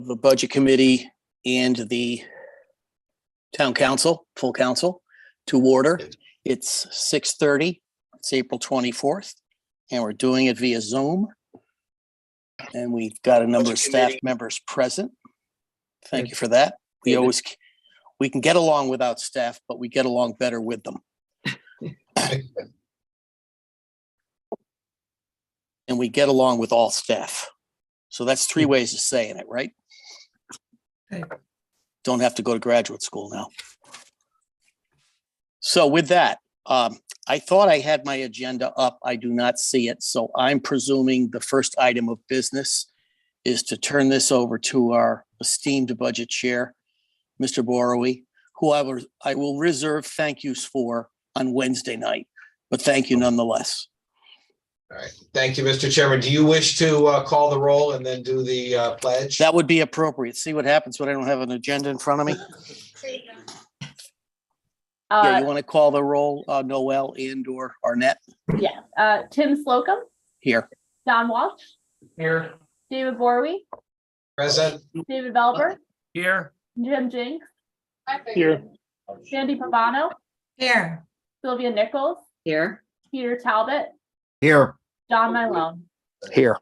the Budget Committee and the Town Council, full council, to order. It's 6:30. It's April 24th, and we're doing it via Zoom. And we've got a number of staff members present. Thank you for that. We can get along without staff, but we get along better with them. And we get along with all staff. So that's three ways of saying it, right? Okay. Don't have to go to graduate school now. So with that, I thought I had my agenda up. I do not see it. So I'm presuming the first item of business is to turn this over to our esteemed budget chair, Mr. Borowy, who I will reserve thank yous for on Wednesday night, but thank you nonetheless. All right. Thank you, Mr. Chairman. Do you wish to call the roll and then do the pledge? That would be appropriate. See what happens when I don't have an agenda in front of me? Yeah, you want to call the roll, Noel and or Arnett? Yeah. Tim Slocum, Here. Don Walsh, Here. David Borowy, Present. David Belber, Here. Jim Jinks, Here. Sandy Pavano, Here. Sylvia Nichols, Here. Peter Talbot, Here. John Mylone. Here.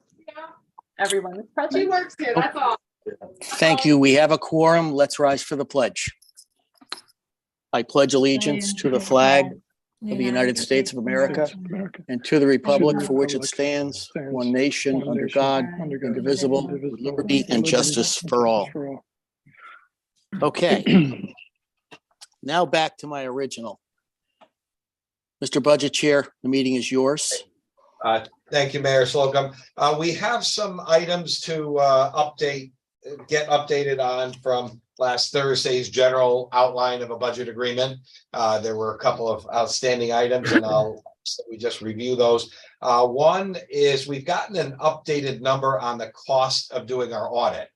Everyone is present. works here, that's all. Thank you. We have a quorum. Let's rise for the pledge. I pledge allegiance to the flag of the United States of America and to the republic for which it stands, one nation, under God, indivisible, with liberty and justice for all. Okay. Now back to my original. Mr. Budget Chair, the meeting is yours. Thank you, Mayor Slocum. We have some items to get updated on from last Thursday's general outline of a budget agreement. There were a couple of outstanding items, and we just review those. One is we've gotten an updated number on the cost of doing our audit.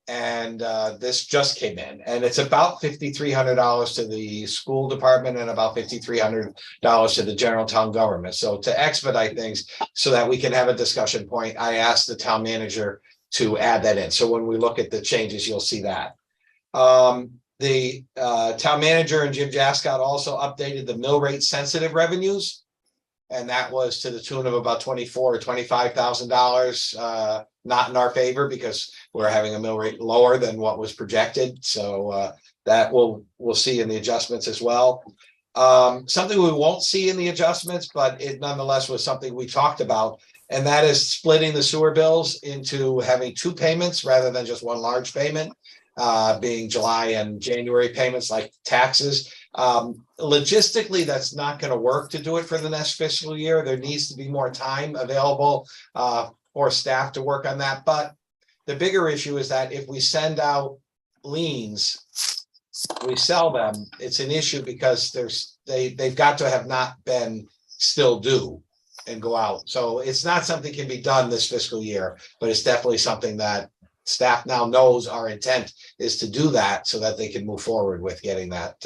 And this just came in, and it's about $5,300 to the school department and about $5,300 to the general town government. So to expedite things so that we can have a discussion point, I asked the town manager to add that in. So when we look at the changes, you'll see that. The town manager and Jim Jascott also updated the mill rate sensitive revenues. And that was to the tune of about $24,000 or $25,000, not in our favor because we're having a mill rate lower than what was projected. So that we'll see in the adjustments as well. Something we won't see in the adjustments, but it nonetheless was something we talked about. And that is splitting the sewer bills into having two payments rather than just one large payment, being July and January payments like taxes. Logistically, that's not going to work to do it for the next fiscal year. There needs to be more time available for staff to work on that. But the bigger issue is that if we send out liens, we sell them, it's an issue because they've got to have not been still due and go out. So it's not something that can be done this fiscal year, but it's definitely something that staff now knows our intent is to do that so that they can move forward with getting that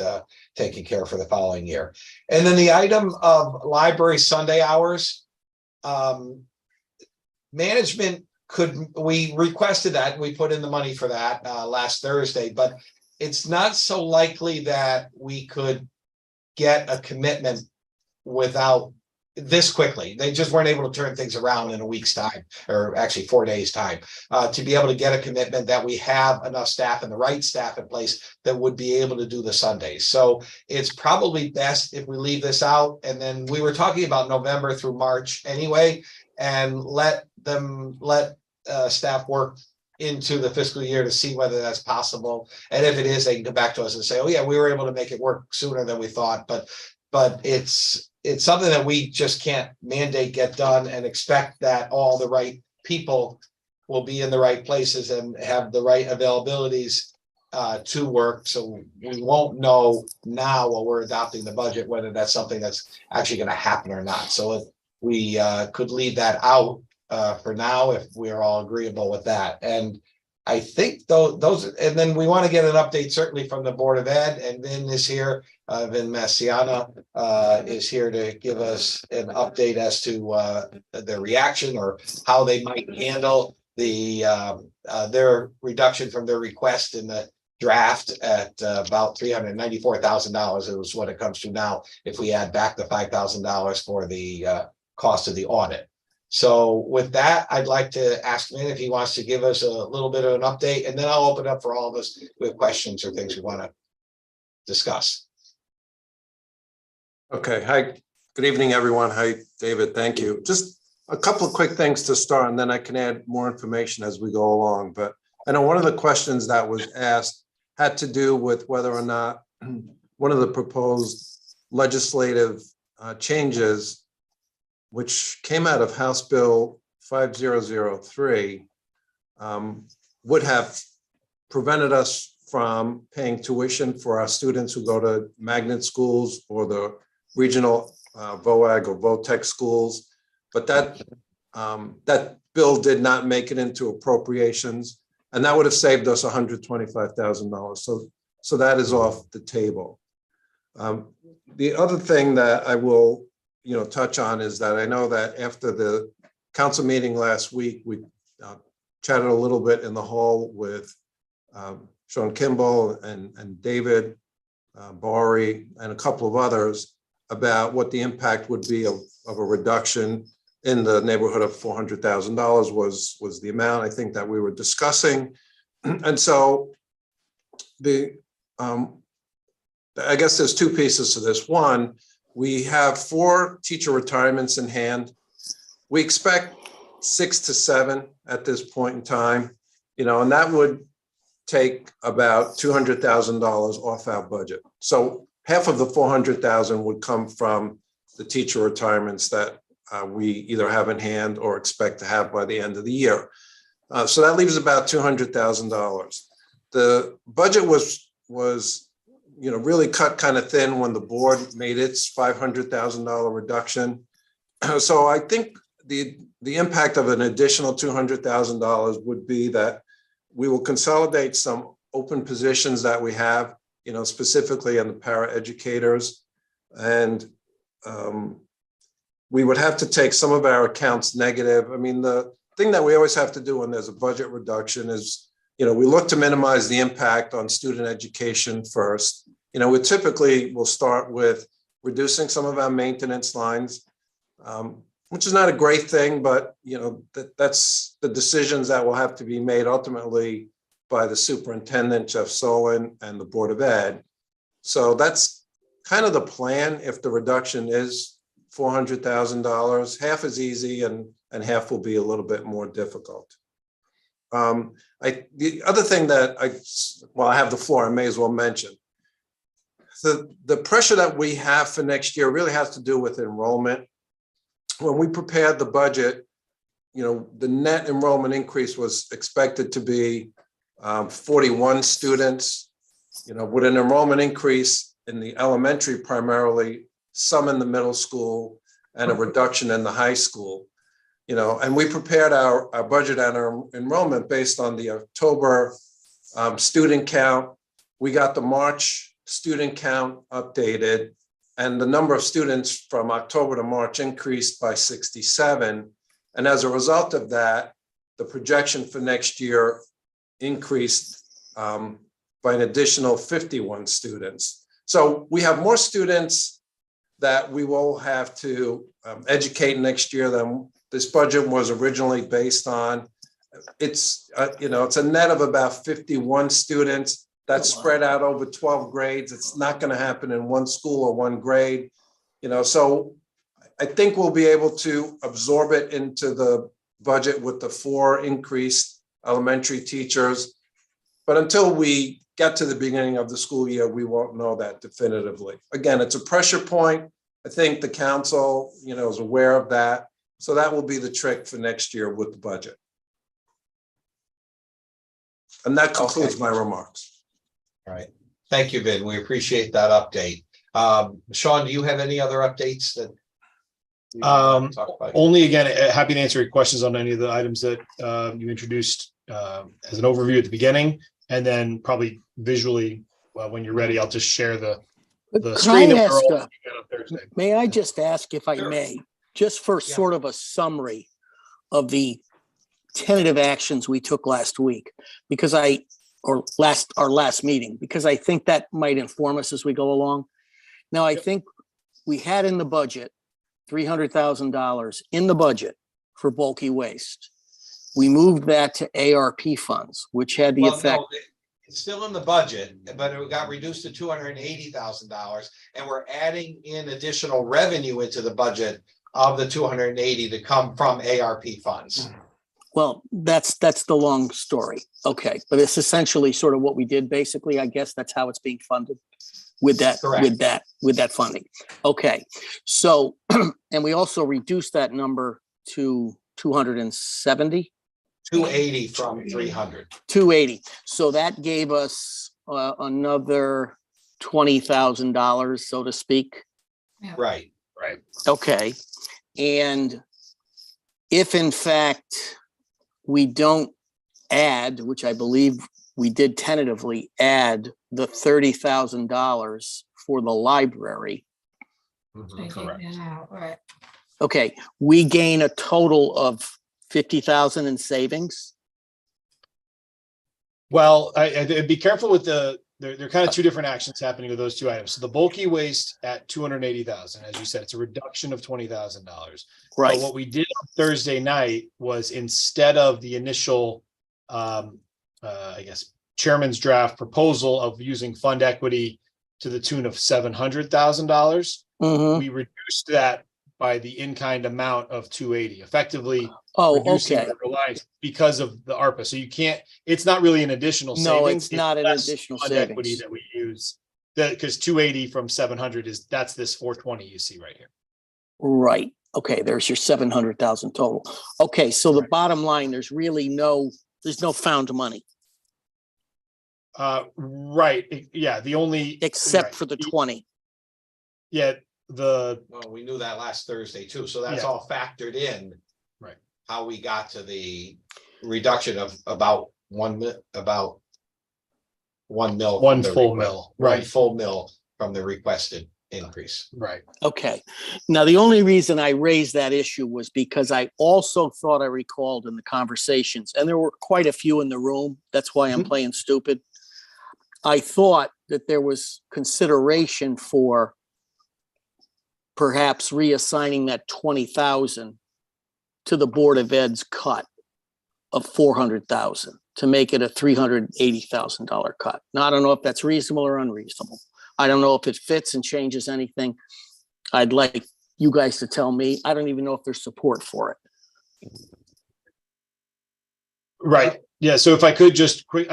taken care of for the following year. And then the item of library Sunday hours, management we requested that, we put in the money for that last Thursday, but it's not so likely that we could get a commitment without this quickly. They just weren't able to turn things around in a week's time, or actually 4 days time, to be able to get a commitment that we have enough staff and the right staff in place that would be able to do the Sundays. So it's probably best if we leave this out. And then we were talking about November through March anyway, and let staff work into the fiscal year to see whether that's possible. And if it is, they can come back to us and say, oh yeah, we were able to make it work sooner than we thought. But it's something that we just can't mandate get done and expect that all the right people will be in the right places and have the right availabilities to work. So we won't know now while we're adopting the budget whether that's something that's actually going to happen or not. So we could leave that out for now if we're all agreeable with that. And I think those, and then we want to get an update certainly from the Board of Ed, and Vin is here. Vin Masiana is here to give us an update as to their reaction or how they might handle their reduction from their request in the draft at about $394,000 is what it comes to now, if we add back the $5,000 for the cost of the audit. So with that, I'd like to ask Min if he wants to give us a little bit of an update, and then I'll open up for all of us with questions or things we want to discuss. Okay, hi, good evening, everyone. Hi, David, thank you. Just a couple of quick things to start, and then I can add more information as we go along. But I know one of the questions that was asked had to do with whether or not one of the proposed legislative changes, which came out of House Bill 5003, would have prevented us from paying tuition for our students who go to magnet schools or the regional VOAG or VOTEC schools. But that bill did not make it into appropriations, and that would have saved us $125,000. So that is off the table. The other thing that I will touch on is that I know that after the council meeting last week, we chatted a little bit in the hall with Sean Kimball and David Bari and a couple of others about what the impact would be of a reduction in the neighborhood of $400,000 was the amount I think that we were discussing. And so I guess there's two pieces to this. One, we have 4 teacher retirements in hand. We expect 6 to 7 at this point in time, and that would take about $200,000 off our budget. So half of the $400,000 would come from the teacher retirements that we either have in hand or expect to have by the end of the year. So that leaves about $200,000. The budget was really cut kind of thin when the board made its $500,000 reduction. So I think the impact of an additional $200,000 would be that we will consolidate some open positions that we have, specifically on the paraeducators, and we would have to take some of our accounts negative. I mean, the thing that we always have to do when there's a budget reduction is, we look to minimize the impact on student education first. We typically will start with reducing some of our maintenance lines, which is not a great thing, but that's the decisions that will have to be made ultimately by the superintendent, Jeff Solon, and the Board of Ed. So that's kind of the plan. If the reduction is $400,000, half is easy and half will be a little bit more difficult. The other thing that while I have the floor, I may as well mention. The pressure that we have for next year really has to do with enrollment. When we prepared the budget, the net enrollment increase was expected to be 41 students, with an enrollment increase in the elementary primarily, some in the middle school, and a reduction in the high school. And we prepared our budget and our enrollment based on the October student count. We got the March student count updated, and the number of students from October to March increased by 67. And as a result of that, the projection for next year increased by an additional 51 students. So we have more students that we will have to educate next year than this budget was originally based on. It's it's a net of about 51 students that's spread out over 12 grades. It's not going to happen in one school or one grade, so I think we'll be able to absorb it into the budget with the 4 increased elementary teachers. But until we get to the beginning of the school year, we won't know that definitively. Again, it's a pressure point. I think the council, is aware of that. So that will be the trick for next year with the budget. And that concludes my remarks. All right. Thank you, Vin. We appreciate that update. Sean, do you have any other updates that you want to talk about? Only again, happy to answer your questions on any of the items that you introduced as an overview at the beginning, and then probably visually when you're ready, I'll just share the screen that we're all looking at on Thursday. May I just ask if I may, just for sort of a summary of the tentative actions we took last week, because our last meeting, because I think that might inform us as we go along. Now, I think we had in the budget $300,000 in the budget for bulky waste. We moved that to ARP funds, which had the Well, effect. no, it's still in the budget, but it got reduced to $280,000, and we're adding in additional revenue into the budget of the 280 to come from ARP funds. Well, that's the long story. Okay, but it's essentially sort of what we did. Basically, I guess that's how it's being funded with that, Correct. with that funding. Okay, so, and we also reduced that number to 270. 280 from 300. 280. So that gave us another $20,000, so to speak. Right. Okay. And if in fact we don't add, which I believe we did tentatively add the $30,000 for the library, Correct. Right. okay, we gain a total of 50,000 in savings. Well, I'd be careful with there are kind of two different actions happening with those two items. So the bulky waste at 280,000, as you said, it's a reduction of $20,000. Right. But what we did on Thursday night was, instead of the initial, I guess, chairman's draft proposal of using fund equity to the tune of $700,000, Mhm. we reduced that by the in-kind amount of 280, effectively Oh, reducing okay. the reliance because of the ARPA. So you can't, it's not really an additional No, savings. it's not an less additional fund equity savings. that we use. Because 280 from 700 that's this 420 you see right here. Right. Okay, there's your 700,000 total. Okay, so the Right. bottom line, there's no found money Right, yeah, the only. except right. for the 20. Yeah, Well, we knew that last Thursday too, so that's Yeah. all factored in. Right. How we got to the reduction of about 1 mil. One from the full request- mil, one right. full mil from the requested increase. right. Okay. Now, the only reason I raised that issue was because I also thought I recalled in the conversations, and there were quite a few in the room. That's why I'm Mhm. playing stupid. I thought that there was consideration for perhaps reassigning that 20,000 to the Board of Ed's cut of 400,000 to make it a $380,000 cut. Now, I don't know if that's reasonable or unreasonable. I don't know if it fits and changes anything. I'd like you guys to tell me. I don't even know if there's support for it. Right, yeah, so if I could just quick,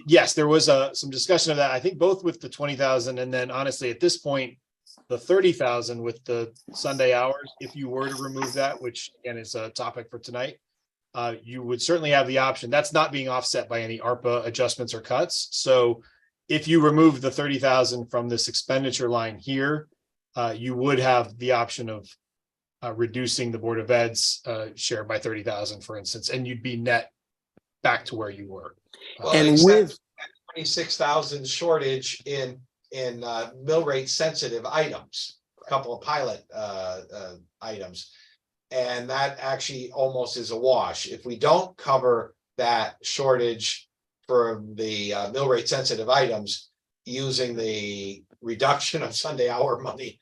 yes, there was some discussion of that, I think both with the 20,000, and then honestly, at this point, the 30,000 with the Sunday hours, if you were to remove that, which again is a topic for tonight, you would certainly have the option. That's not being offset by any ARPA adjustments or cuts. So if you remove the 30,000 from this expenditure line here, you would have the option of reducing the Board of Ed's share by 30,000, for instance, and you'd be net back to where you were. Well, And except with 26,000 shortage in mill rate sensitive items, a couple of pilot items. And that actually almost is a wash. If we don't cover that shortage for the mill rate sensitive items using the reduction of Sunday hour money,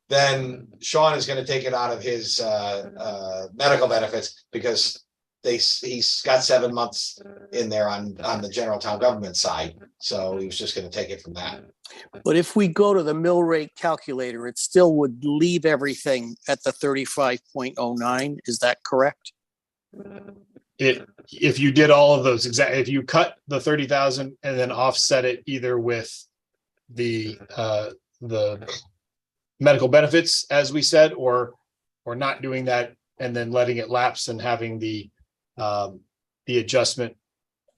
then Sean is going to take it out of his medical benefits, because he's got 7 months in there on the general town government side. So he was just going to take it from that. But if we go to the mill rate calculator, it still would leave everything at the 35.09. Is that correct? If you did all of those if you cut the 30,000 and then offset it either with the medical benefits, as we said, or not doing that and then letting it lapse and having the adjustment,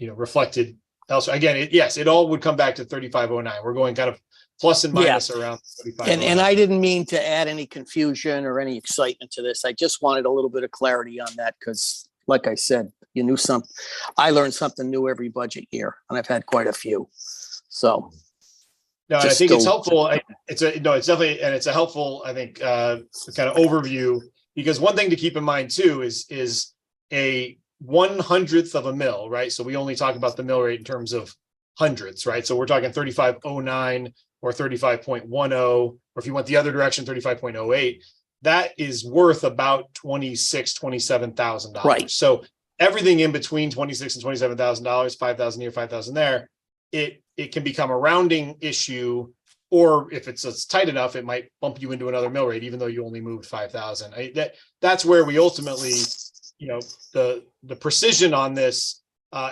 reflected elsewhere. Again, yes, it all would come back to 3509. We're going kind of plus and minus around 3509. And I didn't mean to add any confusion or any excitement to this. I just wanted a little bit of clarity on that because, like I said, I learned something new every budget year, and I've had quite a few. So, No, and I just think it's still- helpful. It's definitely, and it's a helpful, I think, kind of overview, because one thing to keep in mind too is a 1/100th of a mil, right? So we only talk about the mill rate in terms of hundreds, right? So we're talking 3509 or 35.10, or if you went the other direction, 35.08, that is worth about $27,000. Right. So everything in between $26,000 and $27,000, 5,000 here, 5,000 there, it can become a rounding issue, or if it's tight enough, it might bump you into another mill rate, even though you only moved 5,000. That's where we ultimately, the precision on this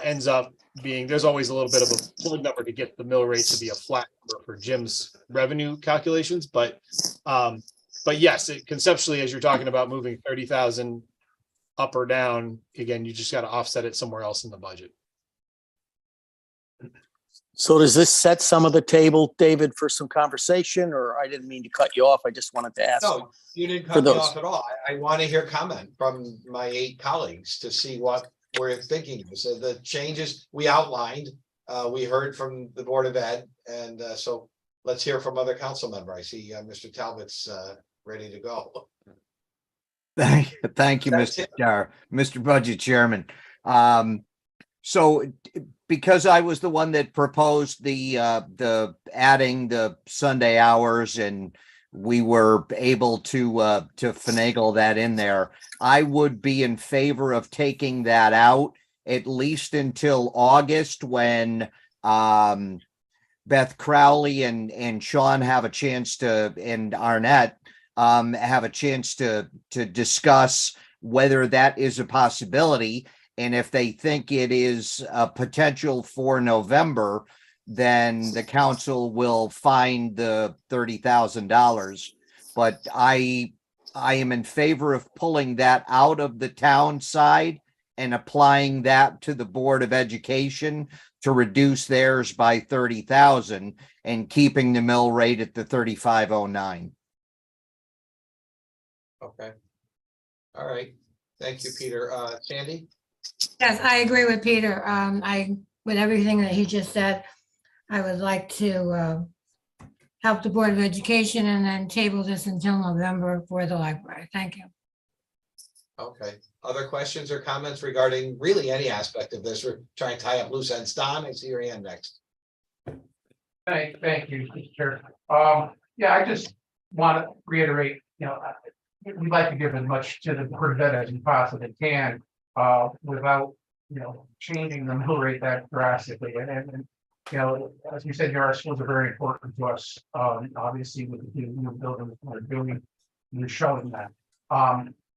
ends up being, there's always a little bit of a pulling number to get the mill rate to be a flat number for Jim's revenue calculations. But yes, conceptually, as you're talking about moving 30,000 up or down, again, you just got to offset it somewhere else in the budget. So does this set some of the table, David, for some conversation, or I didn't mean to cut you off. I just wanted to ask. No, you didn't For cut me those. off at all. I want to hear comment from my 8 colleagues to see what we're thinking. So the changes we outlined, we heard from the Board of Ed, and so let's hear from other council members. I see Mr. Talbot's ready to go. Thank you, That's Mr. Budget Chairman. So because I was the one that proposed the adding the Sunday hours, and we were able to finagle that in there, I would be in favor of taking that out at least until August, when Beth Crowley and Sean have a chance to, and Arnett have a chance to discuss whether that is a possibility. And if they think it is a potential for November, then the council will find the $30,000. But I am in favor of pulling that out of the town side and applying that to the Board of Education to reduce theirs by 30,000 and keeping the mill rate at the 3509. Okay. All right. Thank you, Peter. Sandy? Yes, I agree with Peter. With everything that he just said, I would like to help the Board of Education and then table this until November for the library. Thank you. Okay. Other questions or comments regarding really any aspect of this? We're trying to tie up loose ends. Don, I see your hand next. Thank you, Mr. Chair. Yeah, I just want to reiterate, we'd like to give as much to the Board of Ed as we possibly can, without, changing the mill rate that drastically. And as you said, our schools are very important to us. Obviously, with the new building we're doing, you're showing that.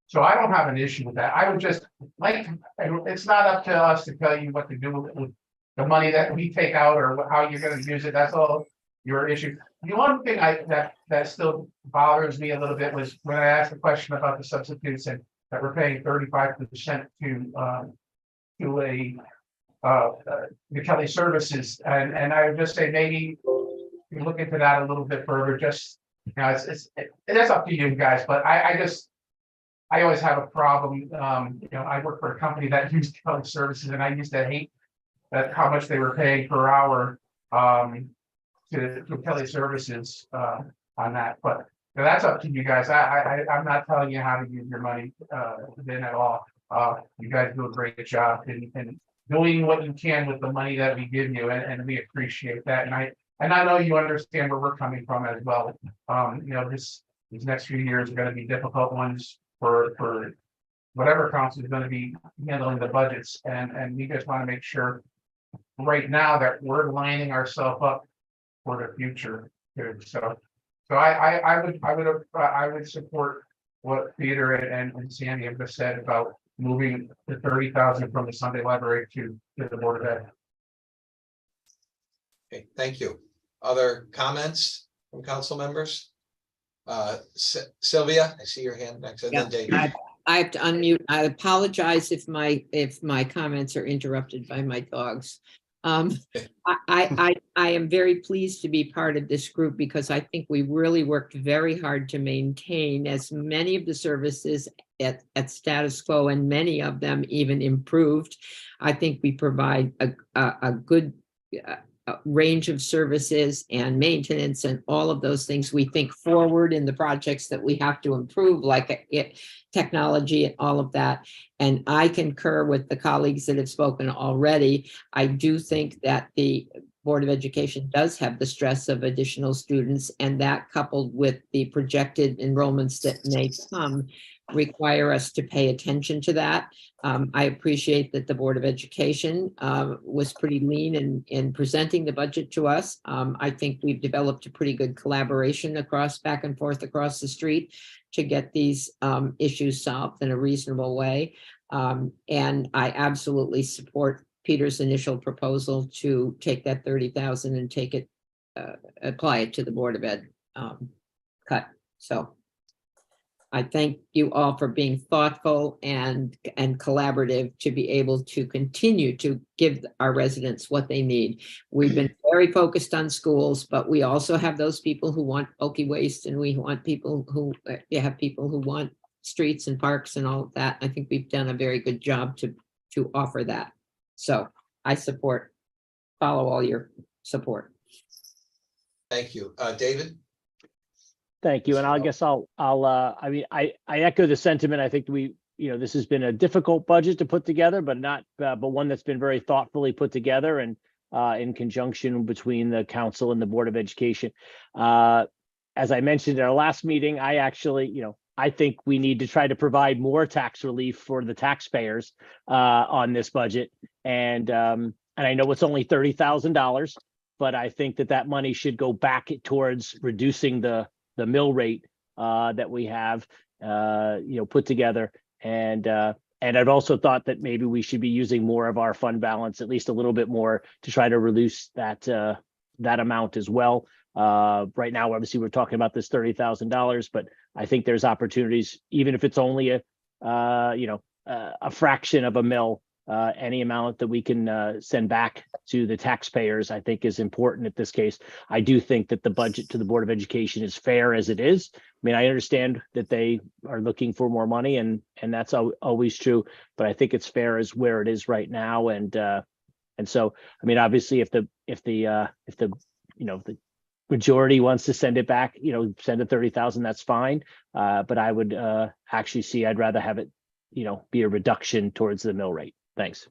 So I don't have an issue with that. I would just like, it's not up to us to tell you what to do with the money that we take out or how you're going to use it. That's all your issue. The one thing that still bothers me a little bit was when I asked the question about the substitutes and that we're paying 35% to the Kelly Services, and I would just say maybe you look into that a little bit further. Just it's up to you guys, but I always have a problem. I work for a company that used Kelly Services, and I used to hate that how much they were paying per hour to Kelly Services on that. But that's up to you guys. I'm not telling you how to use your money then at all. You guys do a great job in doing what you can with the money that we give you, and we appreciate that. And I know you understand where we're coming from as well. These next few years are going to be difficult ones for whatever council is going to be handling the budgets, and we just want to make sure right now that we're lining ourselves up for the future too. So I would support what Peter and Sandy have just said about moving the 30,000 from the Sunday library to the Board of Ed. Okay, thank you. Other comments from council members? Sylvia, I see your hand next, and then David. I have to unmute. I apologize if my comments are interrupted by my dogs. I am very pleased to be part of this group because I think we really worked very hard to maintain as many of the services at status quo, and many of them even improved. I think we provide a good range of services and maintenance and all of those things. We think forward in the projects that we have to improve, like technology and all of that. And I concur with the colleagues that have spoken already. I do think that the Board of Education does have the stress of additional students, and that coupled with the projected enrollments that may come require us to pay attention to that. I appreciate that the Board of Education was pretty lean in presenting the budget to us. I think we've developed a pretty good collaboration back and forth across the street to get these issues solved in a reasonable way. And I absolutely support Peter's initial proposal to take that 30,000 and take it, apply it to the Board of Ed cut. So I thank you all for being thoughtful and collaborative to be able to continue to give our residents what they need. We've been very focused on schools, but we also have those people who want bulky waste, and we want people who have people who want streets and parks and all of that. I think we've done a very good job to offer that. So I follow all your support. Thank you. David? Thank you. And I guess I mean, I echo the sentiment. I think this has been a difficult budget to put together, but one that's been very thoughtfully put together and in conjunction between the council and the Board of Education. As I mentioned at our last meeting, I think we need to try to provide more tax relief for the taxpayers on this budget. And I know it's only $30,000, but I think that money should go back towards reducing the mill rate that we have put together. And I've also thought that maybe we should be using more of our fund balance, at least a little bit more, to try to reduce that amount as well. Right now, obviously, we're talking about this $30,000, but I think there's opportunities, even if it's only a fraction of a mill. Any amount that we can send back to the taxpayers, I think, is important at this case. I do think that the budget to the Board of Education is fair as it is. I mean, I understand that they are looking for more money, and that's always true. But I think it's fair as where it is right now. And so, I mean, obviously, if the majority wants to send it back, send it 30,000, that's fine. But I would I'd rather have it, be a reduction towards the mill rate. Thanks.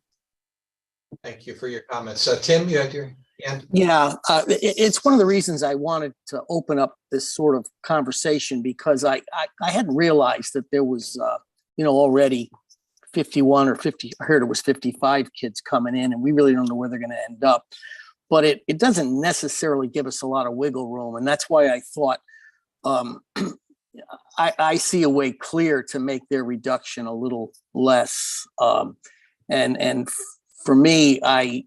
Thank you for your comments. Tim, you had your hand? Yeah, it's one of the reasons I wanted to open up this sort of conversation, because I hadn't realized that there was, already 51 or 50, I heard it was 55 kids coming in, and we really don't know where they're going to end up. But it doesn't necessarily give us a lot of wiggle room. And that's why I thought I see a way clear to make their reduction a little less. And for me, I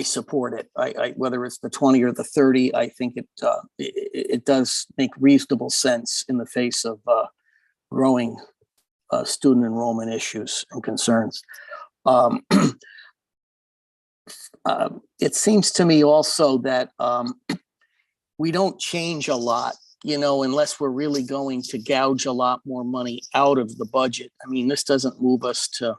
support it. I whether it's the 20 or the 30, I think it does make reasonable sense in the face of growing student enrollment issues and concerns. It seems to me also that we don't change a lot, unless we're really going to gouge a lot more money out of the budget. I mean, this doesn't move us to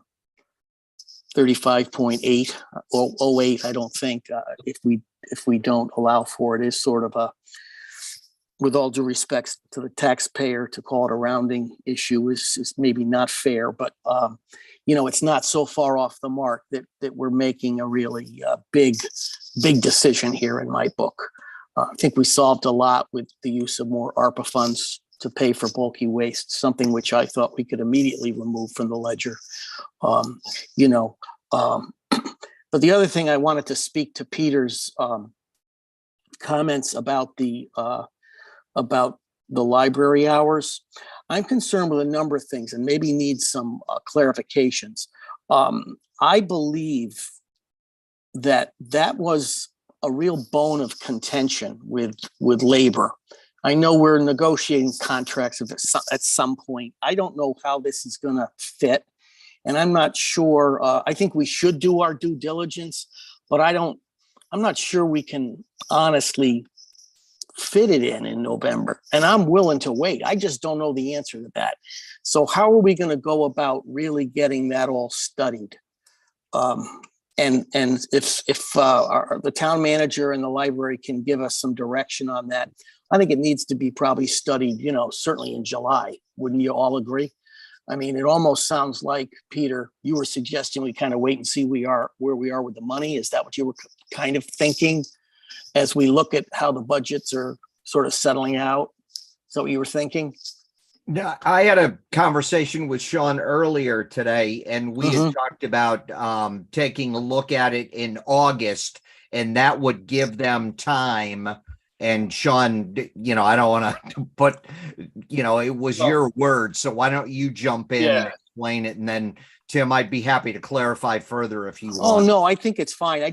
35.8 or 08, I don't think, if we don't allow for it. Is sort of a, with all due respect to the taxpayer, to call it a rounding issue is maybe not fair, but it's not so far off the mark that we're making a really big decision here in my book. I think we solved a lot with the use of more ARPA funds to pay for bulky waste, something which I thought we could immediately remove from the ledger. But the other thing, I wanted to speak to Peter's comments about the library hours. I'm concerned with a number of things and maybe need some clarifications. I believe that was a real bone of contention with labor. I know we're negotiating contracts at some point. I don't know how this is going to fit, and I'm not sure. I think we should do our due diligence, but I'm not sure we can honestly fit it in November, and I'm willing to wait. I just don't know the answer to that. So how are we going to go about really getting that all studied? And if the town manager and the library can give us some direction on that, I think it needs to be probably studied, certainly in July. Wouldn't you all agree? I mean, it almost sounds like, Peter, you were suggesting we kind of wait and see where we are with the money. Is that what you were kind of thinking as we look at how the budgets are sort of settling out? Is that what you were thinking? No, I had a conversation with Sean earlier today, and we had Mhm. talked about taking a look at it in August, and that would give them time. And Sean, I don't want to put, it was your word, so why don't you jump in and Yeah. explain it, and then Tim, I'd be happy to clarify further if you Oh, want. no, I think it's fine. I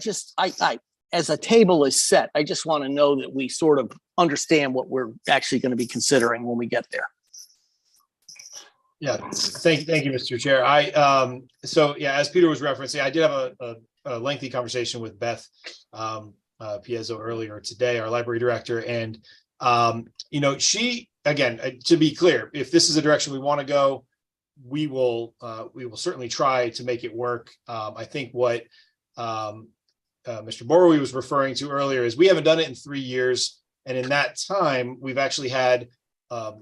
as a table is set, I just want to know that we sort of understand what we're actually going to be considering when we get there. Yeah, thank you, Mr. Chair. As Peter was referencing, I did have a lengthy conversation with Beth Piezzo earlier today, our library director, and she, again, to be clear, if this is a direction we want to go, we will certainly try to make it work. I think what Mr. Borowey was referring to earlier is we haven't done it in 3 years, and in that time, we've actually had a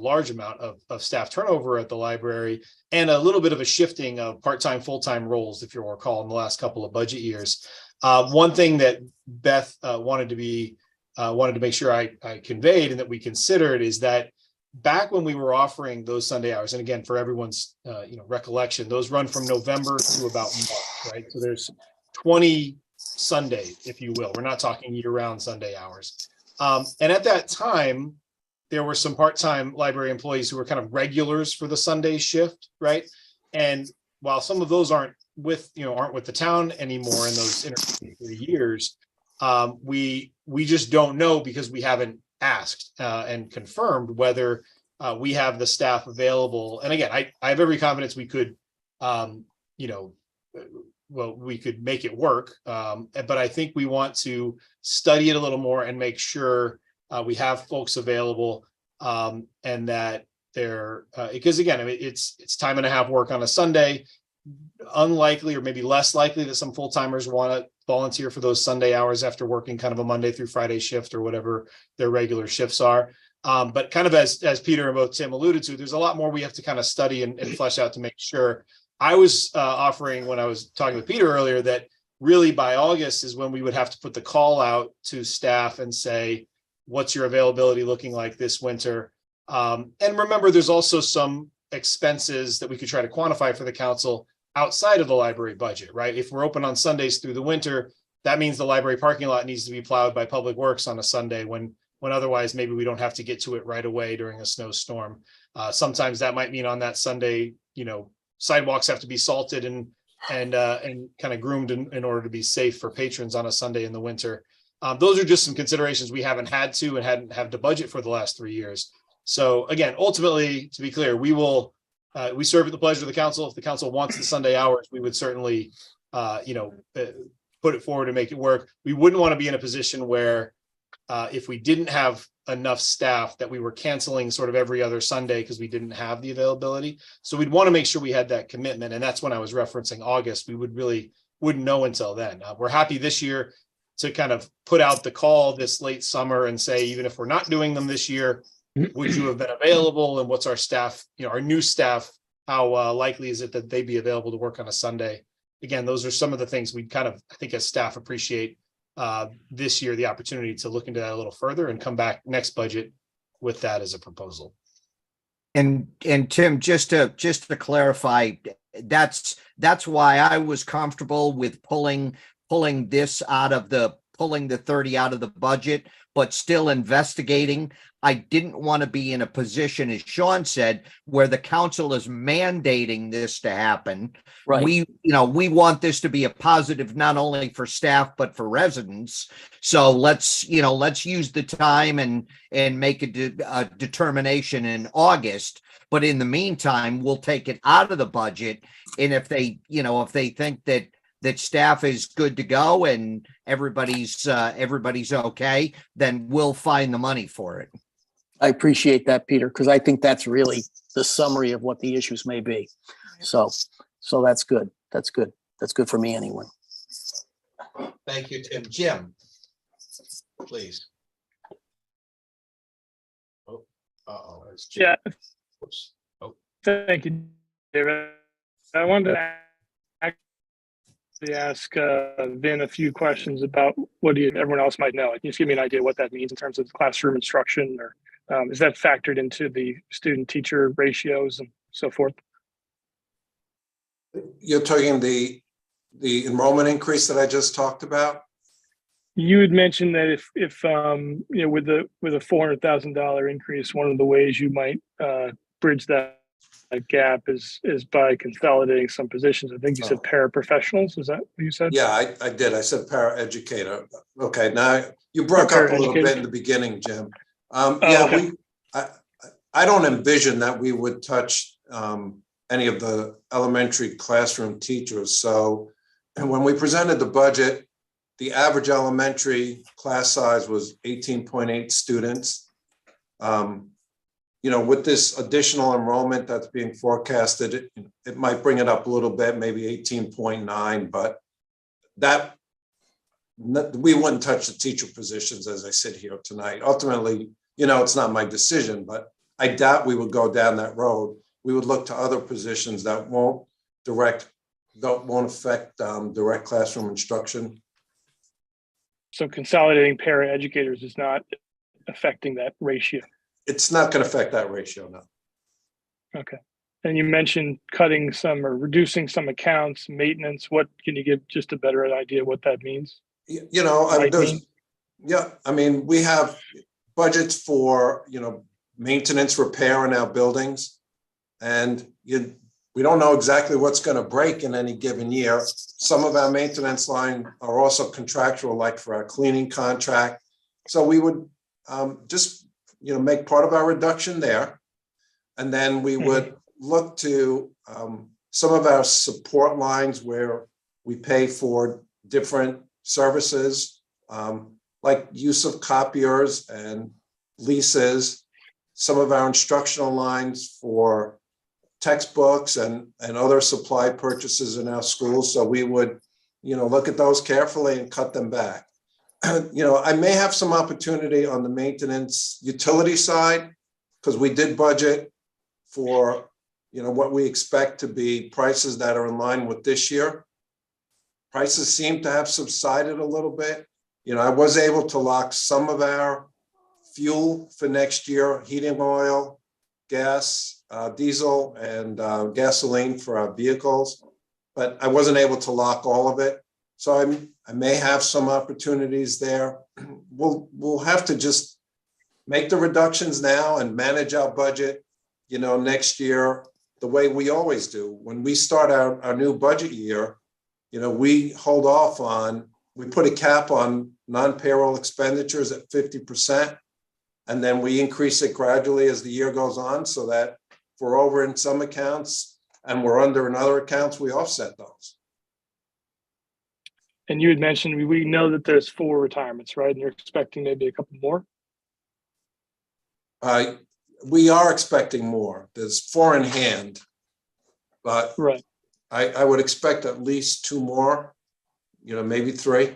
large amount of staff turnover at the library, and a little bit of a shifting of part-time, full-time roles, if you'll recall, in the last couple of budget years. One thing that Beth wanted to make sure I conveyed and that we considered is that back when we were offering those Sunday hours, and again, for everyone's recollection, those run from November to about March, right? So there's 20 Sunday, if you will. We're not talking year-round Sunday hours. And at that time, there were some part-time library employees who were kind of regulars for the Sunday shift, right? And while some of those aren't with the town anymore in those intermediary years, we just don't know because we haven't asked and confirmed whether we have the staff available. And again, I have every confidence we could, we could make it work. But I think we want to study it a little more and make sure we have folks available, and that they're because again, I mean, it's time and a half work on a Sunday. Unlikely, or maybe less likely, that some full-timers want to volunteer for those Sunday hours after working kind of a Monday through Friday shift or whatever their regular shifts are. But kind of as Peter and both Tim alluded to, there's a lot more we have to kind of study and flesh out to make sure. I was offering, when I was talking with Peter earlier, that really by August is when we would have to put the call out to staff and say, what's your availability looking like this winter? And remember, there's also some expenses that we could try to quantify for the council outside of the library budget, right? If we're open on Sundays through the winter, that means the library parking lot needs to be plowed by Public Works on a Sunday when otherwise maybe we don't have to get to it right away during a snowstorm. Sometimes that might mean on that Sunday, sidewalks have to be salted and kind of groomed in order to be safe for patrons on a Sunday in the winter. Those are just some considerations we haven't had to and hadn't had to budget for the last 3 years. So again, ultimately, to be clear, we serve at the pleasure of the council. If the council wants the Sunday hours, we would certainly, put it forward and make it work. We wouldn't want to be in a position where if we didn't have enough staff that we were canceling sort of every other Sunday because we didn't have the availability. So we'd want to make sure we had that commitment. And that's when I was referencing August. We wouldn't know until then. We're happy this year to kind of put out the call this late summer and say, even if we're not doing them this year, would you have been available? And what's our staff, our new staff, how likely is it that they'd be available to work on a Sunday? Again, those are some of the things we kind of, I think as staff, appreciate this year, the opportunity to look into that a little further and come back next budget with that as a proposal. And Tim, just to clarify, that's why I was comfortable with pulling the 30 out of the budget, but still investigating. I didn't want to be in a position, as Sean said, where the council is mandating this to happen. Right. We want this to be a positive, not only for staff, but for residents. So let's use the time and make a determination in August. But in the meantime, we'll take it out of the budget. And if they think that staff is good to go and everybody's okay, then we'll find the money for it. I appreciate that, Peter, because I think that's really the summary of what the issues may be. So that's good. That's good. That's good for me anyway. Thank you, Tim. Jim, please. Oh, uh-oh. there's Jim. Yeah, Oops. Oh, thank you, David. I wanted to actually ask Vin a few questions about what everyone else might know. Can you just give me an idea what that means in terms of classroom instruction, or is that factored into the student-teacher ratios and so forth? You're talking the enrollment increase that I just talked about? You had mentioned that if you know, with a $400,000 increase, one of the ways you might bridge that gap is by consolidating some positions. I think you said paraprofessionals. Is that what you said? Yeah, I did. I said paraeducator. Okay, now you broke up a little bit in the beginning, Jim. Yeah, okay. I don't envision that we would touch any of the elementary classroom teachers. So, and when we presented the budget, the average elementary class size was 18.8 students. You know, with this additional enrollment that's being forecasted, it might bring it up a little bit, maybe 18.9, but that we wouldn't touch the teacher positions as I sit here tonight. Ultimately, you know, it's not my decision, but I doubt we would go down that road. We would look to other positions that won't affect direct classroom instruction. So consolidating paraeducators is not affecting that ratio. It's not going to affect that ratio, no. Okay. And you mentioned cutting some or reducing some accounts, maintenance. What can you give just a better idea what that means? You know, I mean, we have budgets for, you know, maintenance, repair in our buildings. And we don't know exactly what's going to break in any given year. Some of our maintenance line are also contractual, like for our cleaning contract. So we would just, you know, make part of our reduction there. And then we would look to some of our support lines where we pay for different services, like use of copiers and leases, some of our instructional lines for textbooks and other supply purchases in our schools. So we would, you know, look at those carefully and cut them back. You know, I may have some opportunity on the maintenance utility side because we did budget for, you know, what we expect to be prices that are in line with this year. Prices seem to have subsided a little bit. You know, I was able to lock some of our fuel for next year, heating oil, gas, diesel, and gasoline for our vehicles, but I wasn't able to lock all of it. So I may have some opportunities there. We'll have to just make the reductions now and manage our budget, you know, next year the way we always do. When we start our new budget year, you know, we hold off on, we put a cap on non-payroll expenditures at 50%, and then we increase it gradually as the year goes on so that if we're over in some accounts and we're under in other accounts, we offset those. And you had mentioned we know that there's 4 retirements, right? And you're expecting maybe a couple more? We are expecting more. There's 4 in hand, but right. I would expect at least 2 more, you know, maybe 3.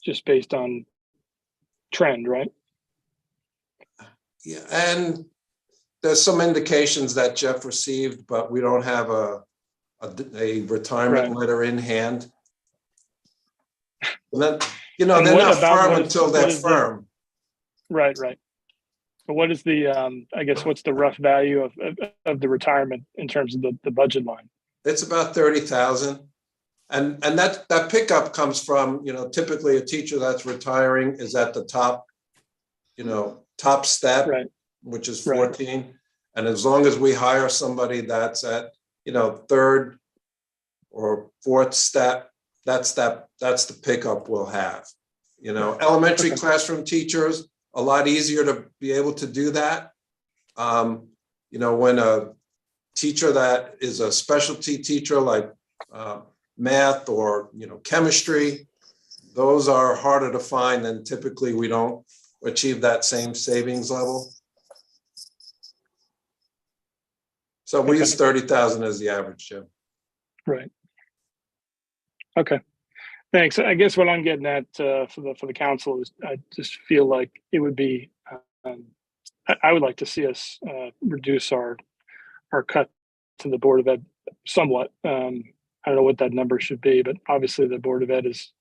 Just based on trend, right? Yeah, and there's some indications that Jeff received, but we don't have a retirement letter in hand. And then, you know, they're not firm until they're firm. Right. But what is the, I guess, what's the rough value of the retirement in terms of the budget line? It's about 30,000. And that pickup comes from, you know, typically a teacher that's retiring is at the top, you know, top step, which is 14. Right. And as long as we hire somebody that's at, you know, 3rd or 4th step, that's the pickup we'll have. You know, elementary classroom teachers, a lot easier to be able to do that. You know, when a teacher that is a specialty teacher like math or, you know, chemistry, those are harder to find, and typically we don't achieve that same savings level. So we Okay. use 30,000 as the average, Jim. Right. Okay. Thanks. I guess what I'm getting at for the council is I just feel like it would be, I would like to see us reduce our cut to the Board of Ed somewhat. I don't know what that number should be, but obviously the Board of Ed is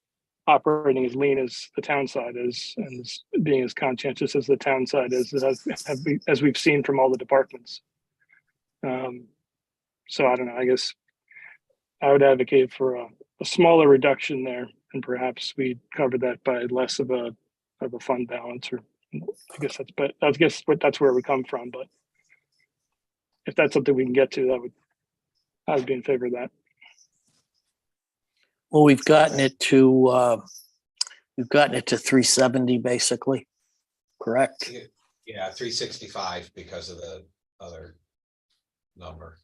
operating as lean as the town side is, and is being as conscientious as the town side is, as we've seen from all the departments. So I don't know, I guess I would advocate for a smaller reduction there, and perhaps we cover that by less of a fund balance, or I guess that's where we come from, but if that's something we can get to, I would be in favor of that. Well, we've gotten it to 370 basically, correct? Yeah, 365 because of the other number.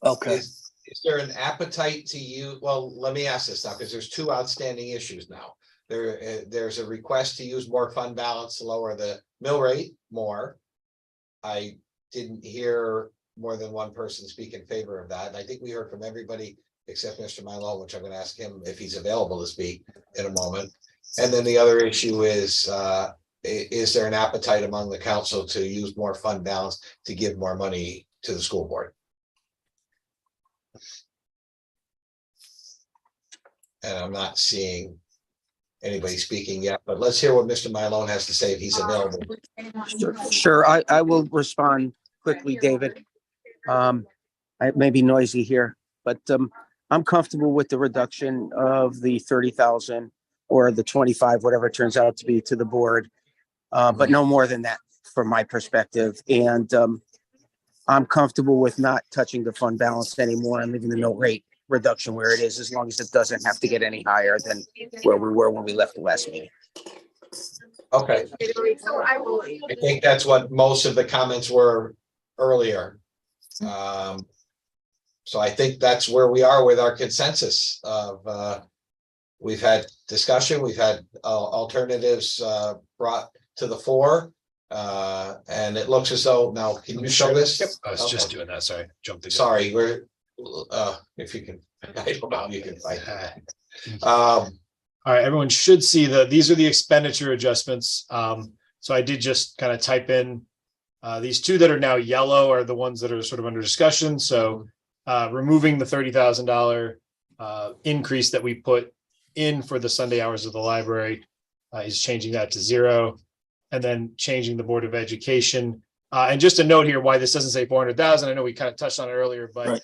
Okay. Is there an appetite to use, well, let me ask this now, because there's two outstanding issues now. There's a request to use more fund balance to lower the mill rate more. I didn't hear more than one person speak in favor of that. And I think we heard from everybody except Mr. Milo, which I'm going to ask him if he's available to speak in a moment. And then the other issue is there an appetite among the council to use more fund balance to give more money to the school board? And I'm not seeing anybody speaking yet, but let's hear what Mr. Mylone has to say if he's available. Sure, I will respond quickly, David. It may be noisy here, but I'm comfortable with the reduction of the 30,000 or the 25, whatever it turns out to be, to the board, but no more than that from my perspective. And I'm comfortable with not touching the fund balance anymore and leaving the mill rate reduction where it is, as long as it doesn't have to get any higher than where we were when we left the last meeting. Okay. I think that's what most of the comments were earlier. So I think that's where we are with our consensus of we've had discussion, we've had alternatives brought to the fore. And it looks as though now, can you show this? Yep, I was just Okay. doing that. Sorry, jumped in. Sorry, we're if you can, I don't know, you can fight. All right, everyone should see these are the expenditure adjustments. So I did just kind of type in these two that are now yellow are the ones that are sort of under discussion. So removing the $30,000 increase that we put in for the Sunday hours of the library is changing that to 0, and then changing the Board of Education. And just a note here why this doesn't say 400,000. I know we kind of touched on it earlier, but Right.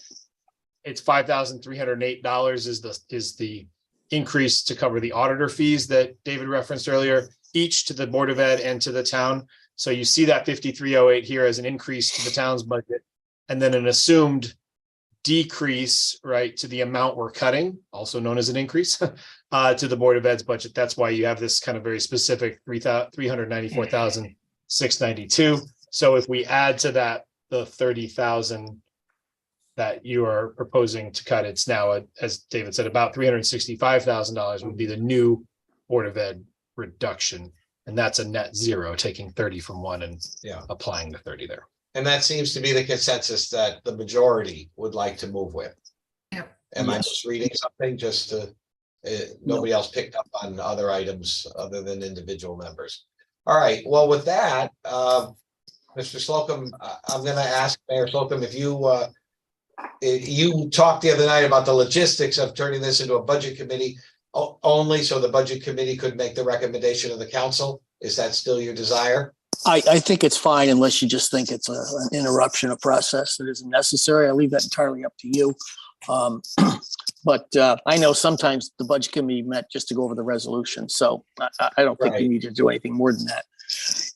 It's $5,308 is the increase to cover the auditor fees that David referenced earlier, each to the Board of Ed and to the town. So you see that 5308 here as an increase to the town's budget, and then an assumed decrease, right, to the amount we're cutting, also known as an increase to the Board of Ed's budget. That's why you have this kind of very specific 394,692. So if we add to that the 30,000 that you are proposing to cut, it's now, as David said, about $365,000 would be the new Board of Ed reduction. And that's a net 0, taking 30 from one and applying the 30 there. And that seems to be the consensus that the majority would like to move with. Yep. Am I just reading something just to, nobody else picked up on other items other than individual members? All right, well, with that, Mr. Slocum, I'm gonna ask Mayor Slocum if you talked the other night about the logistics of turning this into a budget committee only so the budget committee could make the recommendation of the council. Is that still your desire? I think it's fine unless you just think it's an interruption of process that isn't necessary. I leave that entirely up to you. But I know sometimes the budget committee met just to go over the resolution. So I don't think you need to do anything more than that.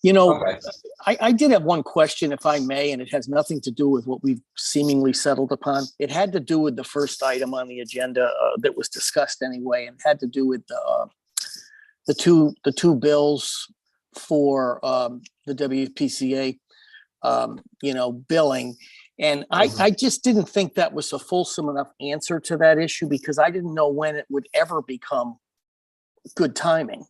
You know, Okay. I did have one question, if I may, and it has nothing to do with what we've seemingly settled upon. It had to do with the first item on the agenda that was discussed anyway, and had to do with the two bills for the WPCA, billing. And I just didn't think that was a fulsome enough answer to that issue, because I didn't know when it would ever become good timing.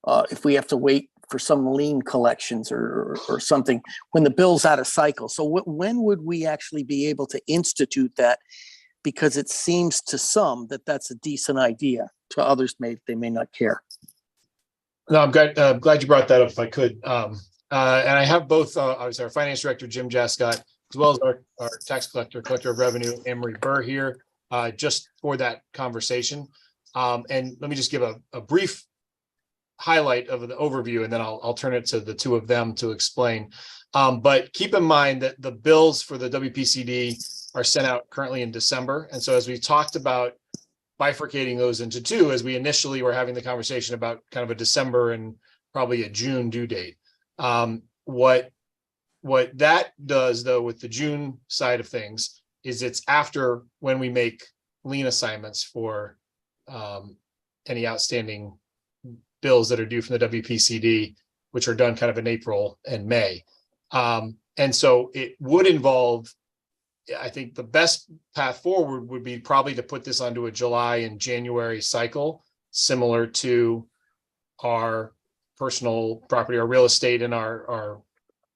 If we have to wait for some lien collections or something when the bill's out of cycle. So when would we actually be able to institute that? Because it seems to some that that's a decent idea. To others, they may not care. No, I'm glad you brought that up if I could. And I have both, obviously our finance director, Jim Jascott, as well as our tax collector of revenue, Emery Burr here, just for that conversation. And let me just give a brief highlight of the overview, and then I'll turn it to the two of them to explain. But keep in mind that the bills for the WPCD are sent out currently in December. And so as we talked about bifurcating those into two, as we initially were having the conversation about kind of a December and probably a June due date. What that does though with the June side of things is it's after when we make lien assignments for any outstanding bills that are due from the WPCD, which are done kind of in April and May. And so it would involve, I think the best path forward would be probably to put this onto a July and January cycle, similar to our personal property or real estate and our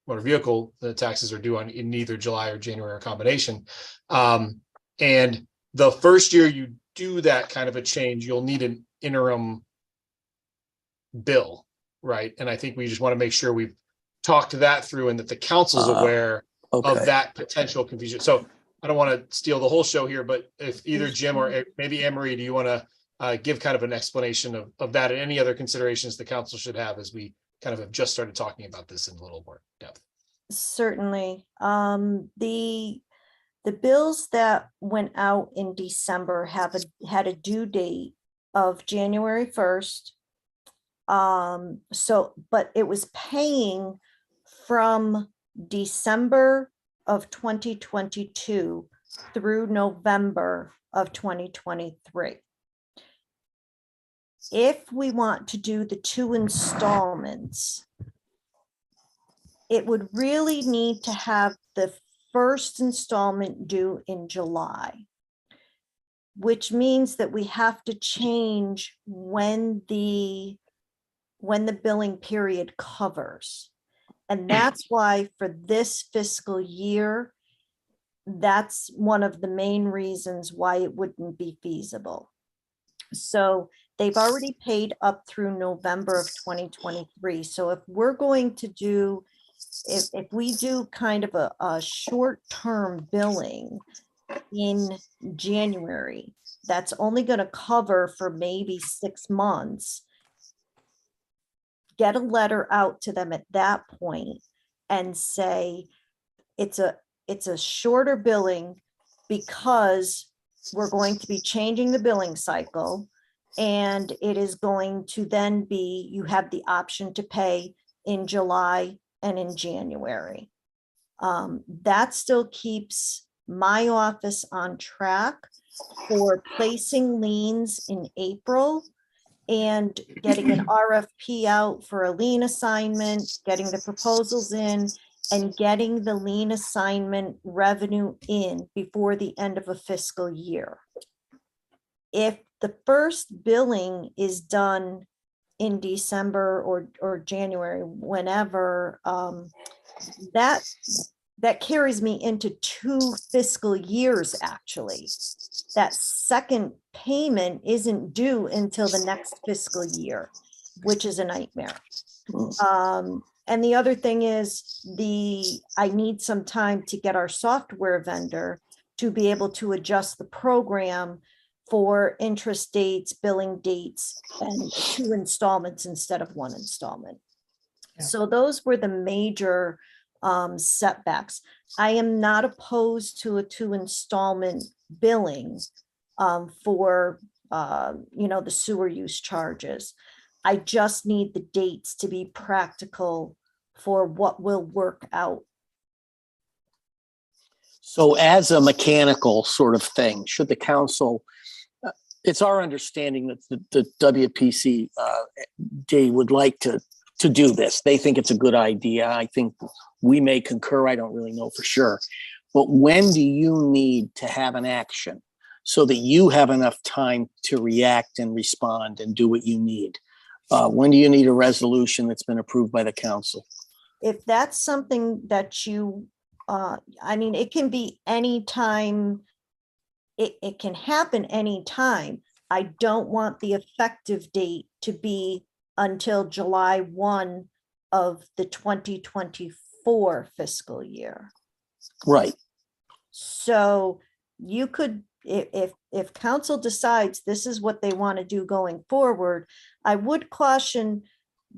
motor vehicle. The taxes are due in either July or January or combination. And the first year you do that kind of a change, you'll need an interim bill, right? And I think we just want to make sure we've talked that through and that the council's aware of that potential confusion. So I don't want to steal the whole show here, but if either Jim or maybe Emery, do you want to give kind of an explanation of that and any other considerations the council should have as we kind of have just started talking about this in a little more depth? Certainly. The bills that went out in December had a due date of January 1st. But it was paying from December of 2022 through November of 2023. If we want to do the 2 installments, it would really need to have the first installment due in July, which means that we have to change when the billing period covers. And that's why for this fiscal year, that's one of the main reasons why it wouldn't be feasible. So they've already paid up through November of 2023. So if we're going to do, if we do kind of a short-term billing in January, that's only going to cover for maybe 6 months, get a letter out to them at that point and say it's a shorter billing because we're going to be changing the billing cycle, and it is going to then be, you have the option to pay in July and in January. That still keeps my office on track for placing liens in April and getting an RFP out for a lien assignment, getting the proposals in, and getting the lien assignment revenue in before the end of a fiscal year. If the first billing is done in December or January, whenever, that carries me into 2 fiscal years, actually. That second payment isn't due until the next fiscal year, which is a nightmare. And the other thing is I need some time to get our software vendor to be able to adjust the program for interest dates, billing dates, and 2 installments instead of 1 installment. Yeah. So those were the major setbacks. I am not opposed to a 2 installment billing for the sewer use charges. I just need the dates to be practical for what will work out. So as a mechanical sort of thing, should the council, it's our understanding that the WPCD would like to do this. They think it's a good idea. I think we may concur. I don't really know for sure. But when do you need to have an action so that you have enough time to react and respond and do what you need? When do you need a resolution that's been approved by the council? If that's something that you, I mean, it can be any time. It can happen anytime. I don't want the effective date to be until July 1 of the 2024 fiscal year. Right. So you could, if council decides this is what they want to do going forward, I would caution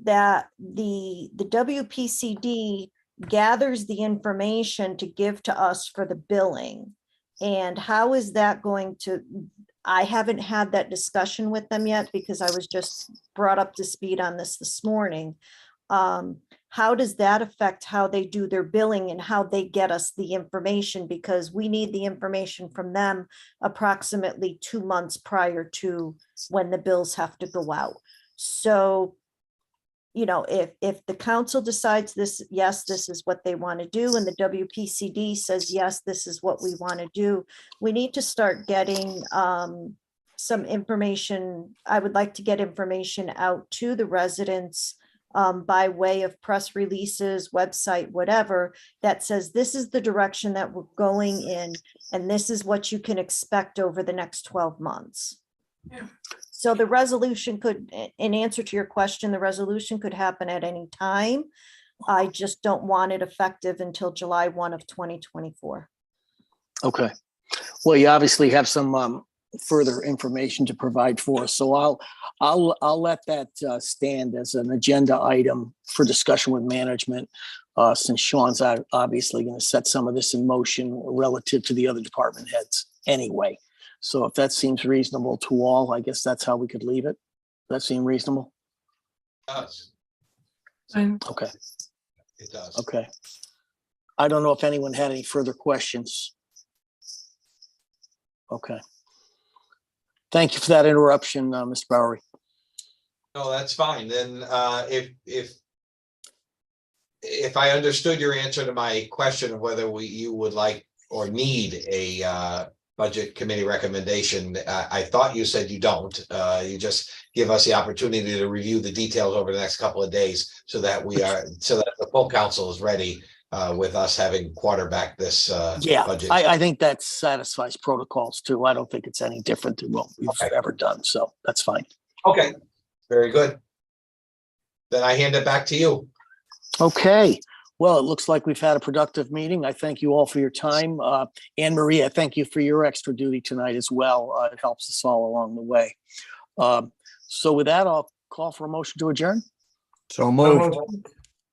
that the WPCD gathers the information to give to us for the billing. And how is that going to, I haven't had that discussion with them yet because I was just brought up to speed on this morning. How does that affect how they do their billing and how they get us the information? Because we need the information from them approximately 2 months prior to when the bills have to go out. So, you know, if the council decides this, yes, this is what they want to do, and the WPCD says, yes, this is what we want to do, we need to start getting some information. I would like to get information out to the residents by way of press releases, website, whatever, that says this is the direction that we're going in, and this is what you can expect over the next 12 months. So the resolution could, in answer to your question, the resolution could happen at any time. I just don't want it effective until July 1 of 2024. Okay. Well, you obviously have some further information to provide for us. So I'll let that stand as an agenda item for discussion with management, since Sean's obviously going to set some of this in motion relative to the other department heads anyway. So if that seems reasonable to all, I guess that's how we could leave it. Does that seem reasonable? It does. Okay. It does. Okay. I don't know if anyone had any further questions. Okay. Thank you for that interruption, Mr. Bowery. No, that's fine. Then if I understood your answer to my question of whether you would like or need a budget committee recommendation, I thought you said you don't. You just give us the opportunity to review the details over the next couple of days so that the full council is ready with us having quarterback this Yeah, budget. I think that satisfies protocols too. I don't think it's any different than what we've ever done. So that's fine. Okay, very good. Then I hand it back to you. Okay. Well, it looks like we've had a productive meeting. I thank you all for your time. Anne Marie, I thank you for your extra duty tonight as well. It helps us all along the way. So with that, I'll call for a motion to adjourn. So moved.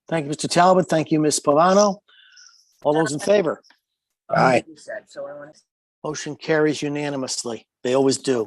Thank you, Mr. Talbot. Thank you, Ms. Pavano. All those in favor? Aye. Motion carries unanimously. They always do.